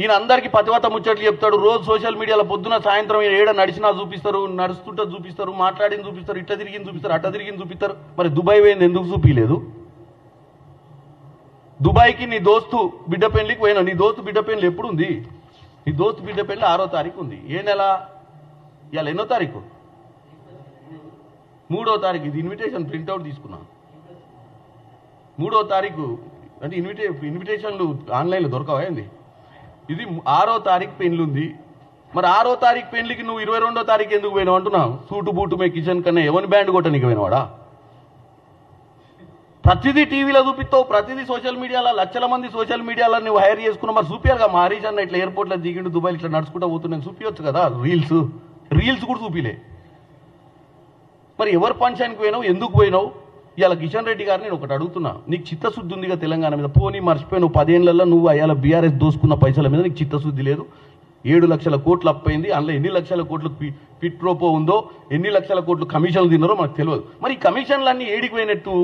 ఈయన అందరికీ పతివత ముచ్చట్లు చెప్తాడు. రోజు సోషల్ మీడియాలో పొద్దున సాయంత్రం ఏడ నడిచినా చూపిస్తారు, నడుస్తుంటే చూపిస్తారు, మాట్లాడింది చూపిస్తారు, ఇట్లా తిరిగింది చూపిస్తారు, అట్ట తిరిగింది చూపిస్తారు. మరి దుబాయ్ పోయింది ఎందుకు చూపించలేదు? దుబాయ్కి నీ దోస్తు బిడ్డ పెళ్లికి పోయినా. నీ దోస్తు బిడ్డ పెళ్లి ఎప్పుడు ఉంది? నీ దోస్తు బిడ్డ పెళ్లి 6వ తారీఖు ఉంది. ఏ నెల? ఇవాళ ఎన్నో తారీఖు? 3వ తారీఖు. ఇది ఇన్విటేషన్ ప్రింట్అవుట్ తీసుకున్నా. 3వ తారీఖు అంటే ఇన్విటేషన్లు ఆన్లైన్లో దొరకవా ఏంది? ఇది 6వ తారీఖు పెళ్లి ఉంది. మరి 6వ తారీఖు పెళ్లికి నువ్వు 22వ తారీఖు ఎందుకు పోయినావు అంటున్నావు? సూటు బూటు మే కిచెన్ కన్నా ఎవరి బ్యాండ్ కొట్ట నీకు పోయినవాడా? ప్రతిదీ టీవీలో చూపిస్తావు, ప్రతిదీ సోషల్ మీడియాలో లక్షల మంది సోషల్ మీడియాలో నువ్వు హైర్ చేసుకున్నావు. మరి చూపించాలిగా. మా హరీష్ అన్న ఇట్లా ఎయిర్పోర్ట్లో దిగిండు, దుబాయ్ ఇట్లా నడుచుకుంటూ పోతున్నాను చూపించవచ్చు కదా. రీల్స్ కూడా చూపిలే. మరి ఎవరు పంచానికి పోయినావు, ఎందుకు పోయినావు? ఇవాళ కిషన్ రెడ్డి గారిని నేను ఒకటి అడుగుతున్నా. నీకు చిత్తశుద్ధి ఉందిగా తెలంగాణ మీద? పోనీ మర్చిపోయినావు 10 ఏళ్లలో నువ్వు అయ్యాల బీఆర్ఎస్ దోసుకున్న పైసల మీద నీకు చిత్తశుద్ధి లేదు. 7 లక్షల కోట్లు అప్పైంది. అందులో ఎన్ని లక్షల కోట్లు పిట్ ప్రోపో ఉందో, ఎన్ని లక్షల కోట్లు కమిషన్లు తిన్నారో మనకు తెలియదు. మరి ఈ కమిషన్లన్నీ ఏడికి పోయినట్టు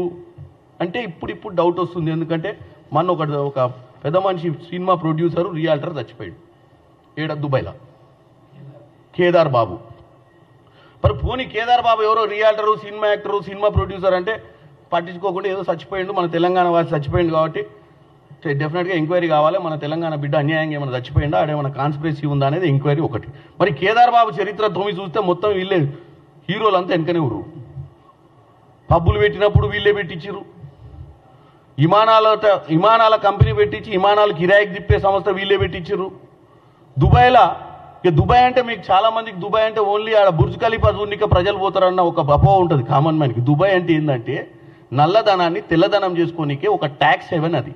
అంటే ఇప్పుడు డౌట్ వస్తుంది. ఎందుకంటే మన ఒక పెద్ద మనిషి సినిమా ప్రొడ్యూసరు రియాల్టర్ చచ్చిపోయాడు ఏడ దుబాయ్లో, కేదార్ బాబు. మరి పోనీ కేదార్ బాబు ఎవరో రియాల్టరు, సినిమా యాక్టరు, సినిమా ప్రొడ్యూసర్ అంటే పట్టించుకోకుండా ఏదో చచ్చిపోయిండు, మన తెలంగాణ వాసి చచ్చిపోయింది కాబట్టి డెఫినెట్గా ఎంక్వైరీ కావాలి. మన తెలంగాణ బిడ్డ అన్యాయంగా ఏమైనా చచ్చిపోయిందా, ఆడేమైనా కాన్స్పిరసీ ఉందా అనేది ఎంక్వైరీ ఒకటి. మరి కేదార్ బాబు చరిత్ర తొమ్మిది చూస్తే మొత్తం వీళ్ళే హీరోలంతా వెనకనే ఊరు. పబ్బులు పెట్టినప్పుడు వీళ్ళే పెట్టించారు. విమానాల కంపెనీ పెట్టించి విమానాలు కిరాయికి తిప్పే సంస్థ వీళ్ళే పెట్టించారు. దుబాయ్లో ఇక దుబాయ్ అంటే మీకు చాలా మందికి దుబాయ్ అంటే ఓన్లీ ఆడ బుర్జ్ ఖలీఫా చూడనిక ప్రజలు పోతారన్న ఒక అపోహ ఉంటుంది కామన్ మ్యాన్కి. దుబాయ్ అంటే ఏంటంటే నల్లధనాన్ని తెల్లధనం చేసుకోనికే ఒక ట్యాక్స్ హెవెన్ అది.